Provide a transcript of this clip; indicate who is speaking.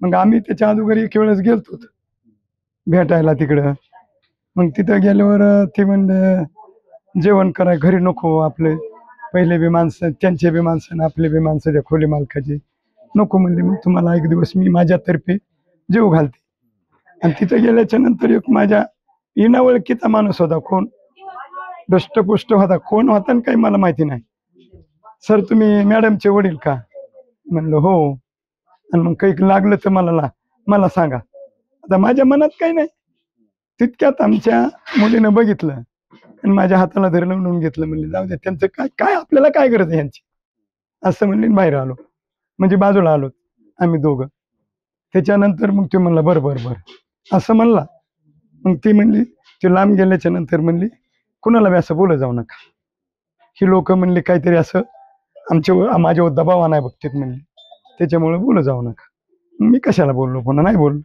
Speaker 1: मग आम्ही त्याच्या अगोदर एक वेळेस गेलतो भेटायला तिकडं. मग तिथं गेल्यावर ते म्हणलं जेवण कराय घरी नको, आपले पहिले बी माणसं, त्यांचे बी माणसं आणि आपले बी माणसं त्या खोली मालकाचे नको म्हणले. मग तुम्हाला एक दिवस मी माझ्यातर्फे जेव घालते. आणि तिथं गेल्याच्या नंतर एक माझ्या इनावळखीचा माणूस होता, कोण दष्टपुष्ट होता, कोण होता आणि काही मला माहिती नाही. सर तुम्ही मॅडमचे वडील का? म्हणलं हो. आणि मग काही लागलं तर मला सांगा. आता माझ्या मनात काही नाही. तितक्यात आमच्या मुलीनं बघितलं आणि माझ्या हाताला धरलं, म्हणून घेतलं. म्हणले जाऊ दे, त्यांचं काय काय आपल्याला काय गरज आहे यांची, असं म्हणले. बाहेर आलो, म्हणजे बाजूला आलो आम्ही दोघं. त्याच्यानंतर मग ते म्हणला बरं बरं बरं असं म्हणला. मग ती म्हणली, ते लांब गेल्याच्या नंतर म्हणली कुणाला बी असं बोलत जाऊ नका. ही लोक म्हणली काहीतरी असं माझ्यावर दबाव आणाय बघतात म्हणली, त्याच्यामुळे बोलत जाऊ नका. मी कशाला बोललो, पुन्हा नाही बोललो.